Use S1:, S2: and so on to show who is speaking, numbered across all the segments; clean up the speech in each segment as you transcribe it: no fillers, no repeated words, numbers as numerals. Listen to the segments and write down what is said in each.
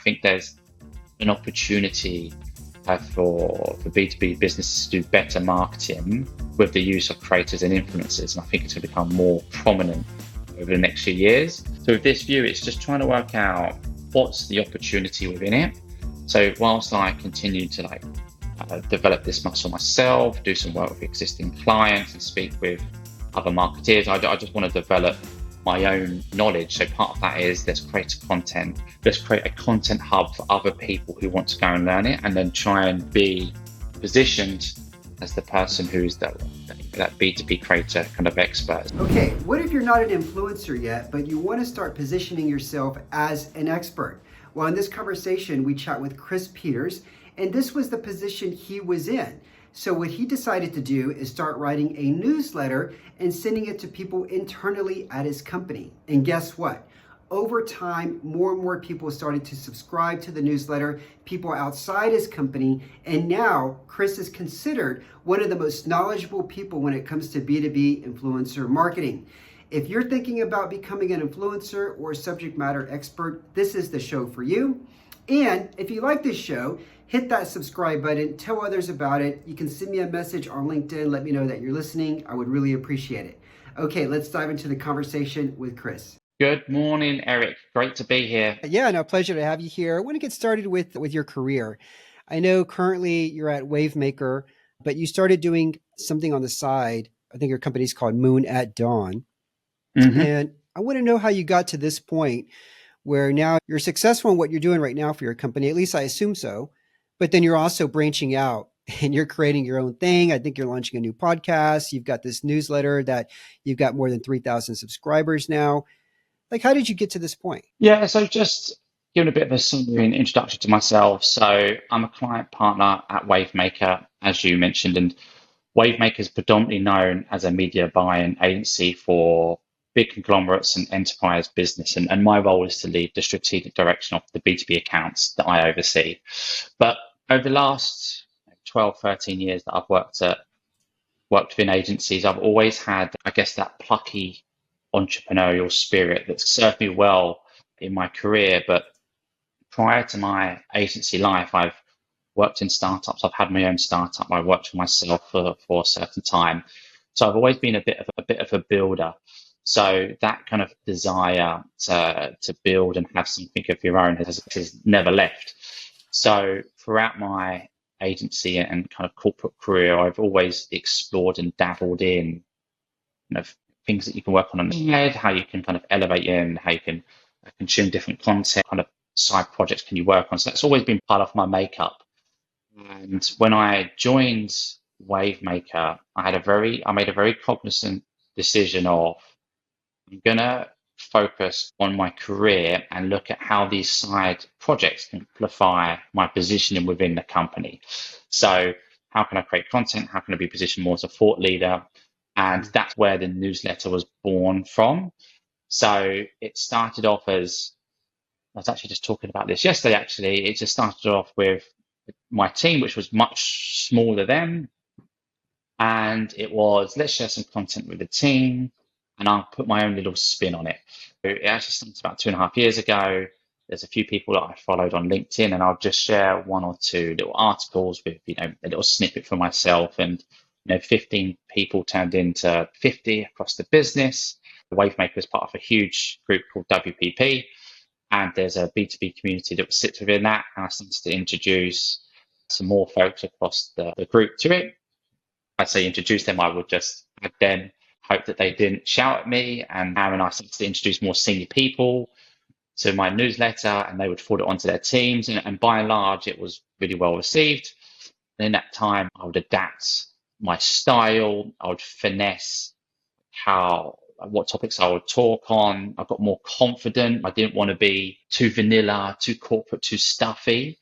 S1: think there's an opportunity for B2B businesses to do better marketing with the use of creators and influencers. And I think it's going to become more prominent over the next few years. So with this view, it's just trying to work out what's the opportunity within it. So whilst I continue to develop this muscle myself, do some work with existing clients and speak with other marketeers, I just want to develop my own knowledge. So part of that is let's create a content hub for other people who want to go and learn it, and then try and be positioned as the person who's that B2B creator kind of expert.
S2: Okay, what if you're not an influencer yet, but you want to start positioning yourself as an expert? Well, in this conversation, we chat with Chris Peters, and this was the position he was in. So what he decided to do is start writing a newsletter and sending it to people internally at his company. And guess what? Over time, more and more people started to subscribe to the newsletter, people outside his company, and now Chris is considered one of the most knowledgeable people when it comes to B2B influencer marketing. If you're thinking about becoming an influencer or subject matter expert, this is the show for you. And if you like this show, hit that subscribe button, tell others about it. You can send me a message on LinkedIn, let me know that you're listening. I would really appreciate it. Okay, let's dive into the conversation with Chris.
S1: Good morning, Eric. Great to be here.
S2: Yeah, no, pleasure to have you here. I want to get started with your career. I know currently you're at Wavemaker, but you started doing something on the side. I think your company's called Moon at Dawn. Mm-hmm. And I want to know how you got to this point where now you're successful in what you're doing right now for your company. At least I assume so. But then you're also branching out and you're creating your own thing. I think you're launching a new podcast. You've got this newsletter that you've got more than 3,000 subscribers now. Like, how did you get to this point?
S1: Yeah, so just giving a bit of a summary and introduction to myself. So I'm a client partner at Wavemaker, as you mentioned, and Wavemaker is predominantly known as a media buying agency for big conglomerates and enterprise business. And my role is to lead the strategic direction of the B2B accounts that I oversee. But over the last 12, 13 years that I've worked within agencies, I've always had, I guess, that plucky entrepreneurial spirit that's served me well in my career. But prior to my agency life, I've worked in startups. I've had my own startup. I worked for myself for a certain time. So I've always been a bit of a builder. So that kind of desire to build and have something of your own has never left. So throughout my agency and kind of corporate career, I've always explored and dabbled in things that you can work on the head, how you can kind of elevate in, how you can consume different content, kind of side projects can you work on. So that's always been part of my makeup. And when I joined Wavemaker, I made a very cognizant decision of I'm gonna focus on my career and look at how these side projects can amplify my positioning within the company. So how can I create content? How can I be positioned more as a thought leader? And that's where the newsletter was born from. So it started off as, I was actually just talking about this yesterday, actually. It just started off with my team, which was much smaller then. And it was, let's share some content with the team and I'll put my own little spin on it. It actually started about 2.5 years ago. There's a few people that I followed on LinkedIn and I'll just share one or two little articles with, a little snippet for myself. And 15 people turned into 50 across the business. The Wavemaker is part of a huge group called WPP, and there's a B2B community that sits within that. And I started to introduce some more folks across the group to it. I'd say introduce them, I would just add them, hope that they didn't shout at me. And Aaron and I started to introduce more senior people to my newsletter, and they would forward it onto their teams. And by and large, it was really well received. And in that time, I would adapt my style, I would finesse what topics I would talk on. I got more confident. I didn't want to be too vanilla, too corporate, too stuffy.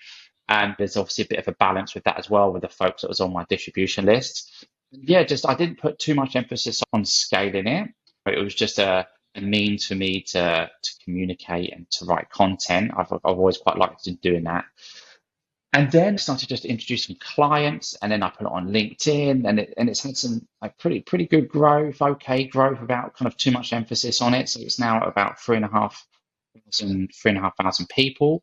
S1: And there's obviously a bit of a balance with that as well with the folks that was on my distribution list. Yeah, I didn't put too much emphasis on scaling it. It was just a means for me to communicate and to write content. I've always quite liked doing that. And then I started just to introduce some clients, and then I put it on LinkedIn, and it's had some pretty good growth, okay growth without kind of too much emphasis on it. So it's now at about 3,500 people.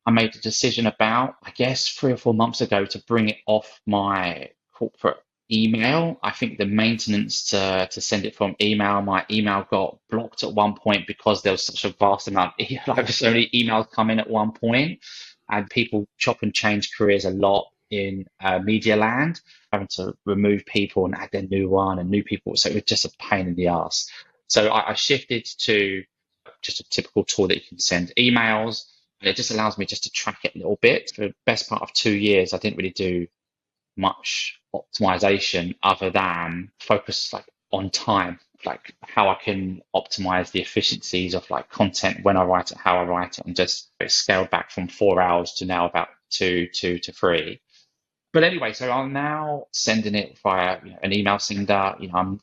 S1: I made a decision about, I guess, 3 or 4 months ago to bring it off my corporate email. I think the maintenance to send it from email, my email got blocked at one point because there was such a vast amount, like so many emails come in at one point, and people chop and change careers a lot in media land, having to remove people and add their new one and new people. So it was just a pain in the ass. So I shifted to just a typical tool that you can send emails, and it just allows me just to track it a little bit. For the best part of 2 years, I didn't really do much optimization other than focus like on time, like how I can optimize the efficiencies of like content when I write it, how I write it, and just scaled back from 4 hours to now about two to three. But anyway, so I'm now sending it via an email sender. I'm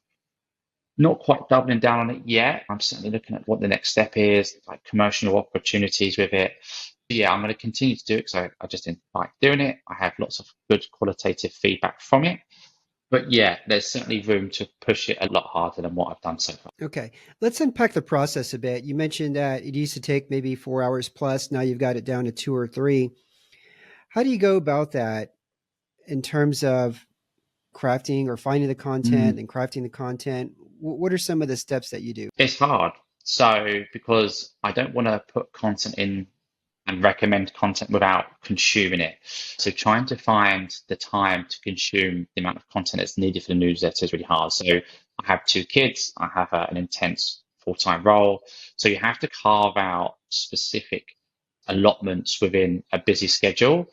S1: not quite doubling down on it yet. I'm certainly looking at what the next step is, like commercial opportunities with it. But yeah, I'm going to continue to do it because I just like doing it. I have lots of good qualitative feedback from it. But yeah, there's certainly room to push it a lot harder than what I've done so far.
S2: Okay, let's unpack the process a bit. You mentioned that it used to take maybe 4 hours plus. Now you've got it down to 2 or 3. How do you go about that in terms of crafting or finding the content and crafting the content? What are some of the steps that you do?
S1: It's hard. So because I don't want to put content in and recommend content without consuming it. So trying to find the time to consume the amount of content that's needed for the newsletter is really hard. So I have 2 kids, I have an intense full-time role. So you have to carve out specific allotments within a busy schedule.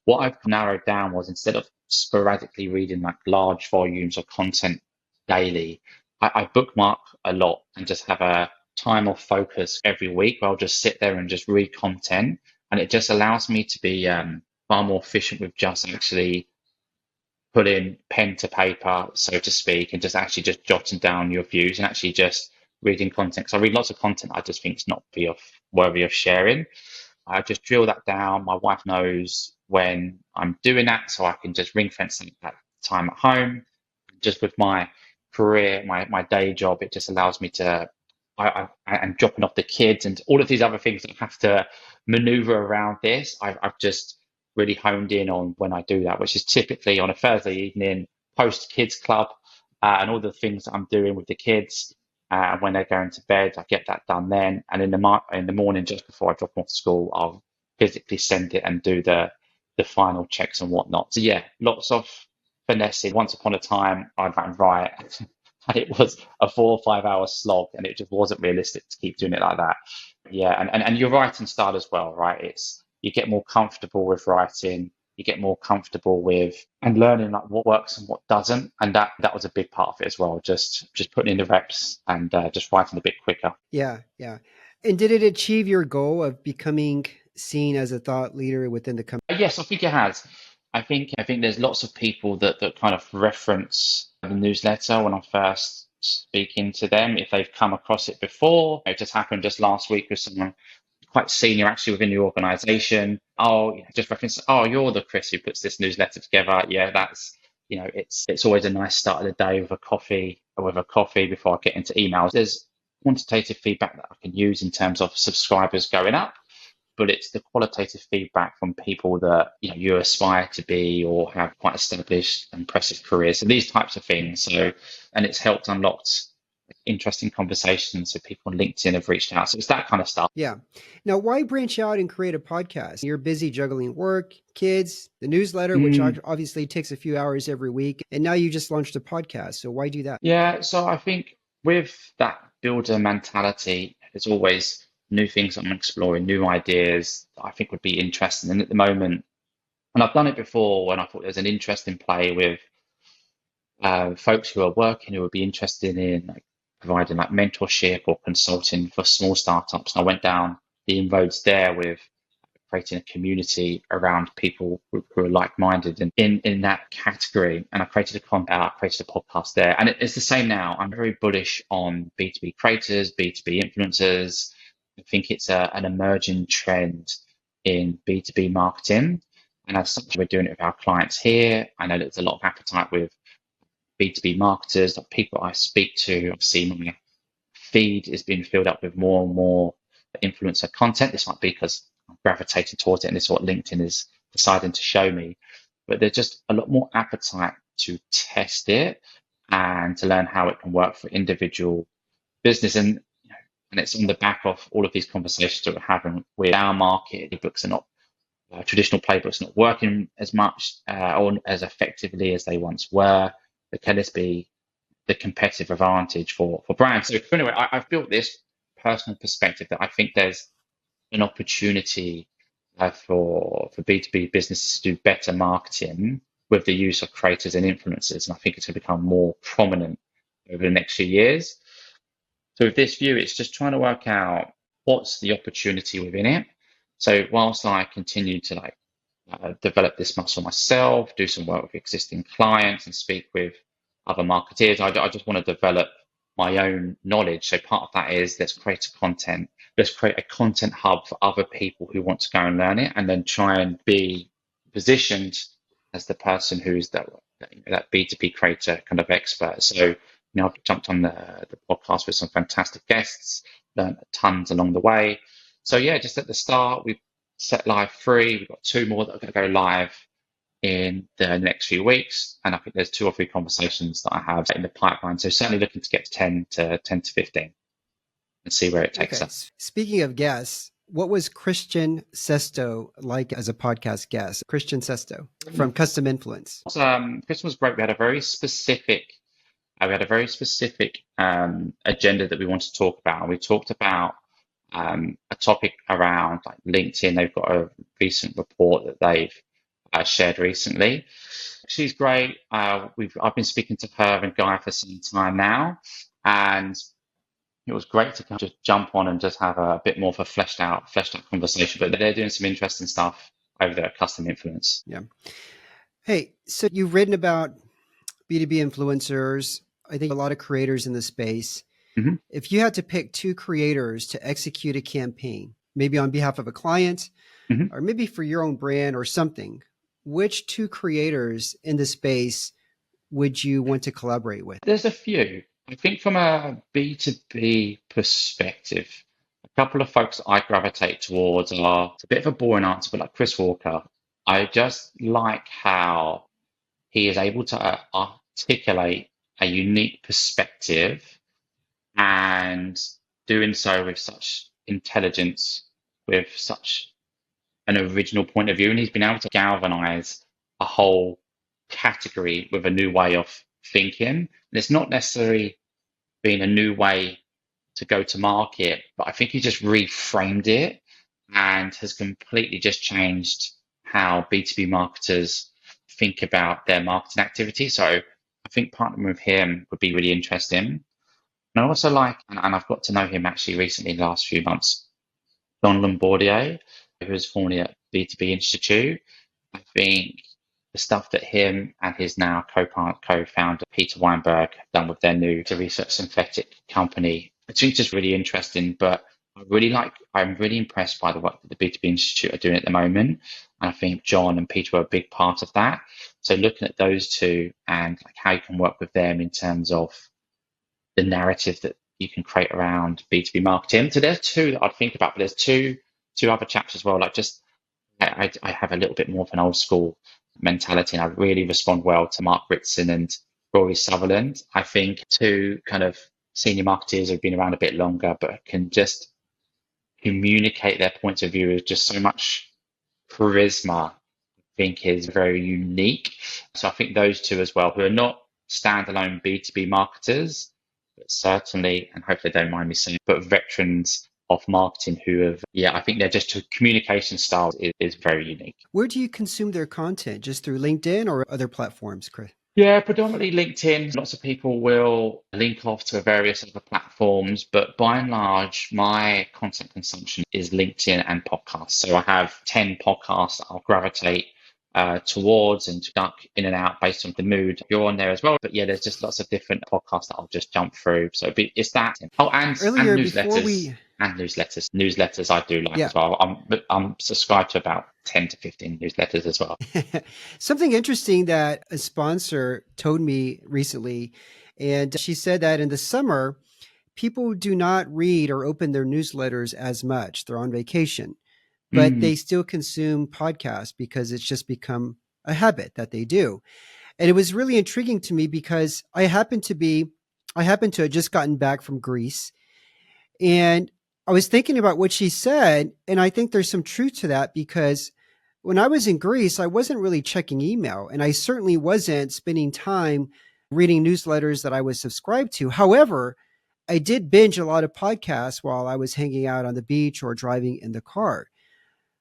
S1: What I've narrowed down was, instead of sporadically reading like large volumes of content daily, I bookmark a lot and just have a time of focus every week where I'll just sit there and just read content. And it just allows me to be far more efficient with just actually putting pen to paper, so to speak, and just actually just jotting down your views and actually just reading content. Because I read lots of content I just think is not worthy of sharing. I just drill that down. My wife knows when I'm doing that, so I can just ring fence that time at home. Just with my career, my day job, it just allows me to, I'm dropping off the kids and all of these other things that I have to maneuver around this. I've just really honed in on when I do that, which is typically on a Thursday evening, post kids club, and all the things that I'm doing with the kids. And when they're going to bed, I get that done then. And in the morning, just before I drop them off to school, I'll physically send it and do the final checks and whatnot. So yeah, lots of finessing. Once upon a time, I'd write, and it was a 4 or 5 hour slog, and it just wasn't realistic to keep doing it like that. Yeah, and your writing style as well, right? It's, you get more comfortable with writing, you get more comfortable with and learning like what works and what doesn't, and that was a big part of it as well. Just putting in the reps and just writing a bit quicker.
S2: Yeah, yeah. And did it achieve your goal of becoming seen as a thought leader within the company?
S1: Yes, I think it has. I think there's lots of people that kind of reference the newsletter when I'm first speaking to them, if they've come across it before. It just happened just last week with someone quite senior actually within the organization. Oh, just reference, oh, you're the Chris who puts this newsletter together. Yeah, that's, it's always a nice start of the day with a coffee before I get into emails. There's quantitative feedback that I can use in terms of subscribers going up, but it's the qualitative feedback from people that you aspire to be or have quite established, impressive careers. So these types of things. So, and it's helped unlock interesting conversations. So people on LinkedIn have reached out. So it's that kind of stuff.
S2: Yeah. Now, why branch out and create a podcast? You're busy juggling work, kids, the newsletter, which obviously takes a few hours every week, and now you just launched a podcast. So why do that?
S1: Yeah. So I think with that builder mentality, there's always new things I'm exploring, new ideas that I think would be interesting. And at the moment, and I've done it before when I thought there's an interesting play with folks who are working, who would be interested in like providing like mentorship or consulting for small startups. And I went down the inroads there with creating a community around people who are like-minded and in that category. And I created I created a podcast there. And it's the same now. I'm very bullish on B2B creators, B2B influencers. I think it's an emerging trend in B2B marketing. And as such, we're doing it with our clients here. I know there's a lot of appetite with B2B marketers, like people I speak to. Obviously, my feed is being filled up with more and more influencer content. This might be because I'm gravitating towards it, and it's what LinkedIn is deciding to show me. But there's just a lot more appetite to test it and to learn how it can work for individual business. And it's on the back of all of these conversations that we're having with our market. The books are not traditional playbooks not working as much or as effectively as they once were. But can this be the competitive advantage for brands? So anyway, I've built this personal perspective that I think there's an opportunity for B2B businesses to do better marketing with the use of creators and influencers. And I think it's going to become more prominent over the next few years. So with this view, it's just trying to work out what's the opportunity within it. So whilst I continue to develop this muscle myself, do some work with existing clients and speak with other marketeers, I just want to develop my own knowledge. So part of that is let's create a content, let's create a content hub for other people who want to go and learn it, and then try and be positioned as the person who's that B2B creator kind of expert. So I've jumped on the podcast with some fantastic guests, learned tons along the way. So yeah, just at the start, we've set live 3. We've got 2 more that are going to go live in the next few weeks. And I think there's 2 or 3 conversations that I have in the pipeline. So certainly looking to get to 10 to 15 and see where it takes us.
S2: Speaking of guests, what was Christian Sesto like as a podcast guest? Christian Sesto from Custom Influence.
S1: Christian was great. We had a very specific agenda that we wanted to talk about. We talked about a topic around like LinkedIn. They've got a recent report that they've shared recently. She's great. I've been speaking to her and Guy for some time now, and it was great to kind of just jump on and just have a bit more of a fleshed out conversation. But they're doing some interesting stuff over there at Custom Influence.
S2: Yeah. Hey, so you've written about B2B influencers. I think a lot of creators in the space.
S1: Mm-hmm.
S2: If you had to pick 2 creators to execute a campaign, maybe on behalf of a client,
S1: mm-hmm.
S2: or maybe for your own brand or something, which 2 creators in the space would you want to collaborate with?
S1: There's a few. I think from a B2B perspective, a couple of folks that I gravitate towards are, it's a bit of a boring answer, but like Chris Walker. I just like how he is able to articulate a unique perspective and doing so with such intelligence, with such an original point of view. And he's been able to galvanize a whole category with a new way of thinking. And it's not necessarily been a new way to go to market, but I think he just reframed it and has completely just changed how B2B marketers think about their marketing activity. So I think partnering with him would be really interesting. And I also like, and I've got to know him actually recently in the last few months, John Lombardier, who was formerly at B2B Institute. I think the stuff that him and his now co-founder Peter Weinberg have done with their new research synthetic company, I think it's just really interesting. But I'm really impressed by the work that the B2B Institute are doing at the moment. And I think John and Peter are a big part of that. So looking at those 2 and like how you can work with them in terms of the narrative that you can create around B2B marketing. So there's 2 that I'd think about, but there's two other chaps as well. Like just I have a little bit more of an old school mentality, and I really respond well to Mark Ritson and Rory Sutherland. I think 2 kind of senior marketers who've been around a bit longer, but can just communicate their points of view with just so much charisma, I think is very unique. So I think those 2 as well, who are not standalone B2B marketers, but certainly, and hopefully they don't mind me saying, but veterans of marketing who have, I think their just communication style is very unique.
S2: Where do you consume their content? Just through LinkedIn or other platforms, Chris?
S1: Yeah, predominantly LinkedIn. Lots of people will link off to various other platforms, but by and large, my content consumption is LinkedIn and podcasts. So I have 10 podcasts that I'll gravitate towards and duck in and out based on the mood. You're on there as well. But yeah, there's just lots of different podcasts that I'll just jump through. So it's that. Oh, and
S2: Earlier,
S1: newsletters. And newsletters I do like as well. I'm subscribed to about 10 to 15 newsletters as well.
S2: Something interesting that a sponsor told me recently, and she said that in the summer, people do not read or open their newsletters as much. They're on vacation. but
S1: Mm.
S2: they still consume podcasts because it's just become a habit that they do. And it was really intriguing to me because I happened to have just gotten back from Greece, and I was thinking about what she said, and I think there's some truth to that because when I was in Greece, I wasn't really checking email, and I certainly wasn't spending time reading newsletters that I was subscribed to. However, I did binge a lot of podcasts while I was hanging out on the beach or driving in the car.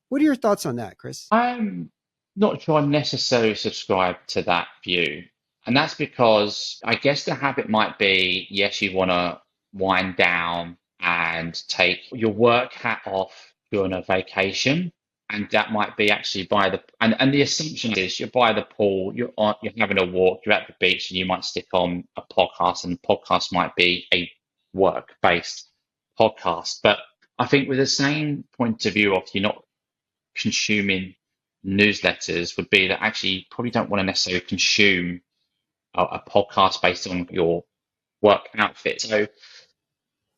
S2: What are your thoughts on that, Chris?
S1: I'm not sure I necessarily subscribe to that view. And that's because I guess the habit might be, yes, you want to wind down and take your work hat off during a vacation. And that might be actually by and the assumption is you're by the pool, you're having a walk, you're at the beach, and you might stick on a podcast, and the podcast might be a work-based podcast. But I think with the same point of view of you're not consuming newsletters would be that actually you probably don't want to necessarily consume a podcast based on your work outfit. So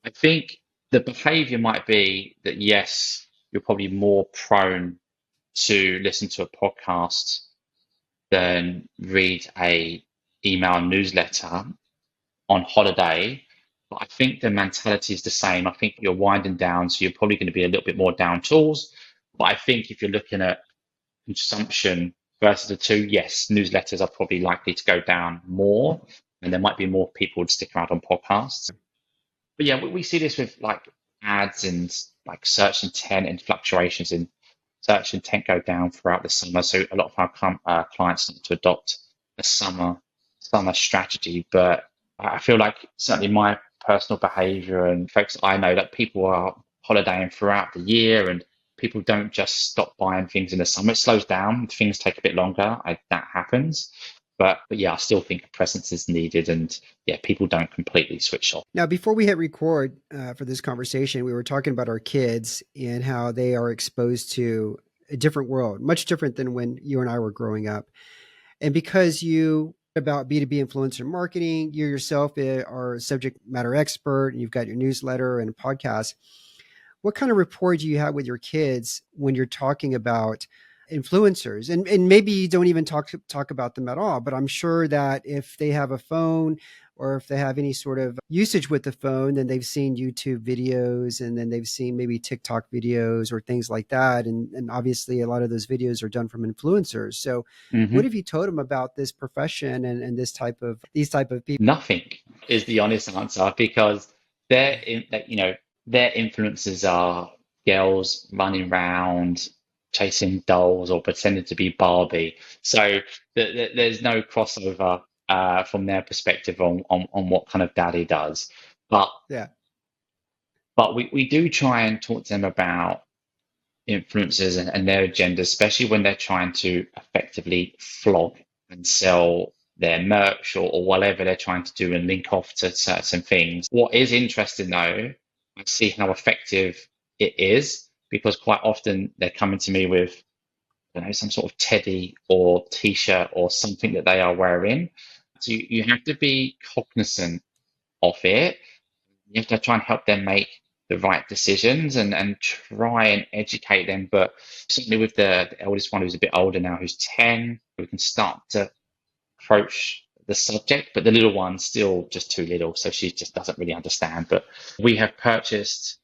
S1: I think the behavior might be that, yes, you're probably more prone to listen to a podcast than read a email newsletter on holiday. But I think the mentality is the same. I think you're winding down, so you're probably going to be a little bit more down tools. But I think if you're looking at consumption versus the two, yes, newsletters are probably likely to go down more, and there might be more people who stick around on podcasts. But yeah, we see this with like ads and like search intent and fluctuations in search intent go down throughout the summer. So a lot of our clients start to adopt a summer strategy. But I feel like certainly my personal behavior and folks I know that people are holidaying throughout the year, and people don't just stop buying things in the summer. It slows down, things take a bit longer. That happens. But yeah, I still think a presence is needed, and yeah, people don't completely switch off.
S2: Now, before we hit record for this conversation, we were talking about our kids and how they are exposed to a different world, much different than when you and I were growing up. And because you about B2B influencer marketing, you yourself are a subject matter expert, and you've got your newsletter and a podcast. What kind of rapport do you have with your kids when you're talking about influencers? And maybe you don't even talk about them at all, but I'm sure that if they have a phone or if they have any sort of usage with the phone, then they've seen YouTube videos, and then they've seen maybe TikTok videos or things like that. And obviously a lot of those videos are done from influencers. So what
S1: Hmm.
S2: have you told them about this profession and these type of people?
S1: Nothing is the honest answer, because you know, their influences are girls running around chasing dolls or pretending to be Barbie. So there's no crossover from their perspective on what kind of daddy does. But
S2: Yeah.
S1: we do try and talk to them about influencers and their agenda, especially when they're trying to effectively flog and sell their merch or whatever they're trying to do and link off to certain things. What is interesting though, I see how effective it is, because quite often they're coming to me with, I don't know, some sort of teddy or t-shirt or something that they are wearing. So you have to be cognizant of it. You have to try and help them make the right decisions and try and educate them. But certainly with the eldest one, who's a bit older now, who's 10, we can start to approach the subject, but the little one's still just too little, so she just doesn't really understand. But we have purchased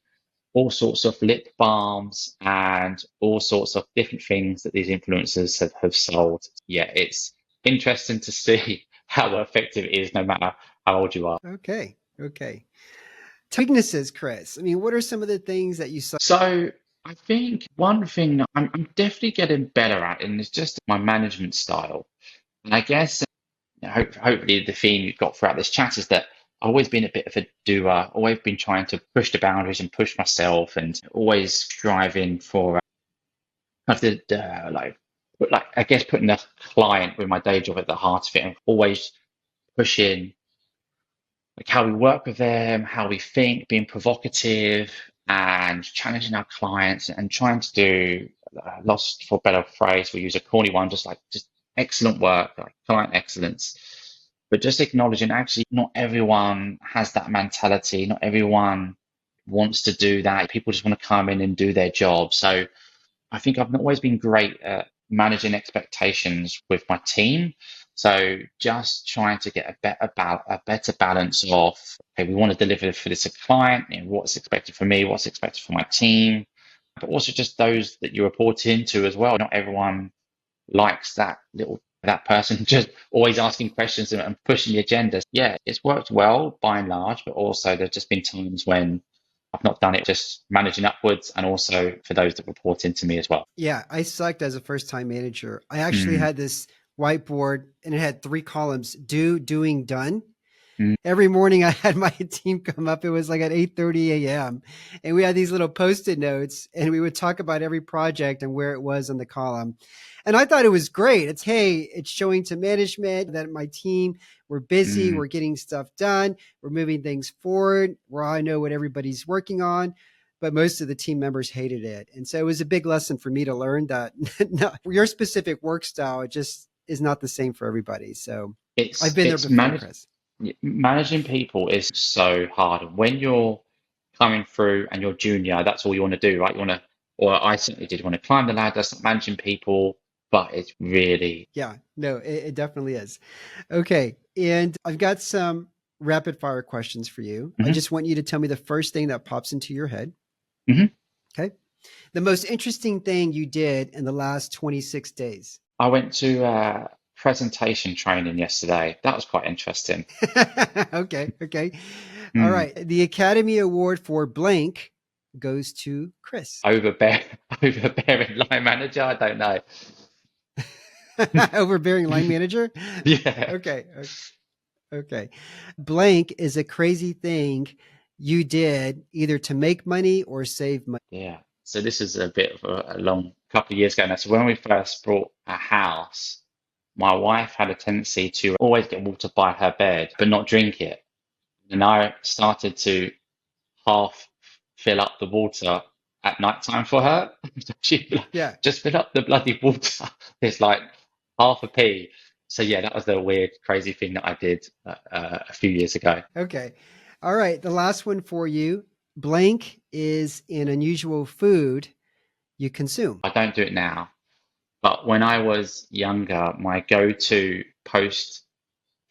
S1: all sorts of lip balms and all sorts of different things that these influencers have sold. Yeah, it's interesting to see how effective it is, no matter how old you are.
S2: Okay. Okay. Weaknesses, Chris. I mean, what are some of the things that you saw?
S1: So I think one thing that I'm definitely getting better at, and it's just my management style. And I guess hopefully the theme you've got throughout this chat is that I've always been a bit of a doer, always been trying to push the boundaries and push myself, and always striving for like I guess putting the client with my day job at the heart of it, and always pushing like how we work with them, how we think, being provocative and challenging our clients and trying to do, lost for a better phrase, we use a corny one, just excellent work, like client excellence. But just acknowledging actually not everyone has that mentality, not everyone wants to do that. People just want to come in and do their job. So I think I've not always been great at managing expectations with my team. So just trying to get a better balance of, okay, we want to deliver for this client, what's expected from me, what's expected from my team, but also just those that you report into as well. Not everyone likes that person just always asking questions and pushing the agenda. Yeah, it's worked well by and large, but also there's just been times when I've not done it, just managing upwards and also for those that report into me as well.
S2: Yeah, I sucked as a first time manager. I actually
S1: Mm,
S2: had this whiteboard and it had 3 columns: do, doing, done.
S1: mm,
S2: Every morning I had my team come up. It was like at 8:30 a.m. And we had these little post-it notes and we would talk about every project and where it was on the column. And I thought it was great. It's showing to management that my team, we're busy,
S1: mm.
S2: we're getting stuff done, we're moving things forward, where I know what everybody's working on. But most of the team members hated it. And so it was a big lesson for me to learn that no, your specific work style just is not the same for everybody. So I've been there
S1: It's
S2: before, Chris.
S1: managing people is so hard. When you're coming through and you're junior, that's all you want to do, right? You want to, or I certainly did want to climb the ladder, start managing people, but it's really.
S2: Yeah, no, it definitely is. Okay. And I've got some rapid fire questions for you. I
S1: Mhm,
S2: just want you to tell me the first thing that pops into your head.
S1: mhm.
S2: Okay. The most interesting thing you did in the last 26 days.
S1: I went to presentation training yesterday. That was quite interesting.
S2: Okay. Okay. All
S1: Mm.
S2: right. The Academy Award for blank goes to Chris.
S1: Overbear, overbearing line manager. I don't know.
S2: Overbearing line manager.
S1: Yeah,
S2: Okay. Okay. Blank is a crazy thing you did either to make money or save money.
S1: yeah. So this is a bit of a long couple of years ago now. So when we first bought a house, my wife had a tendency to always get water by her bed, but not drink it. And I started to half fill up the water at night time for her. She'd be like,
S2: Yeah.
S1: just fill up the bloody water. It's like half a pee. So yeah, that was the weird, crazy thing that I did a few years ago.
S2: Okay. All right. The last one for you. Blank is an unusual food you consume.
S1: I don't do it now, but when I was younger, my go-to post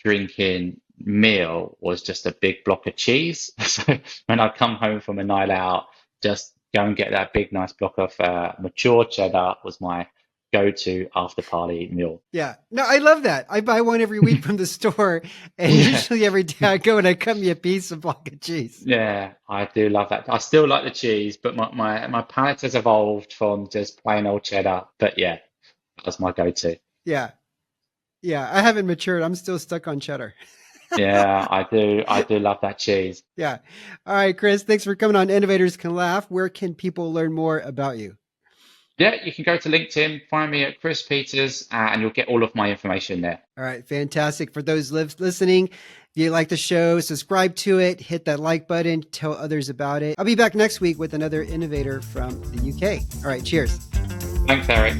S1: drinking meal was just a big block of cheese. So when I come home from a night out, just go and get that big, nice block of mature cheddar was my go-to after party meal.
S2: Yeah. No, I love that. I buy one every week from the store, and
S1: Yeah,
S2: usually every day I go and I cut me a piece of block of cheese.
S1: yeah, I do love that. I still like the cheese, but my palate has evolved from just plain old cheddar. But yeah, that was my go-to.
S2: Yeah. Yeah. I haven't matured. I'm still stuck on cheddar.
S1: Yeah, I do love that cheese.
S2: Yeah. All right, Chris, thanks for coming on Innovators Can Laugh. Where can people learn more about you?
S1: Yeah, you can go to LinkedIn, find me at Chris Peters, and you'll get all of my information there.
S2: All right, fantastic. For those listening, if you like the show, subscribe to it, hit that like button, tell others about it. I'll be back next week with another innovator from the UK. All right, cheers.
S1: Thanks, Eric.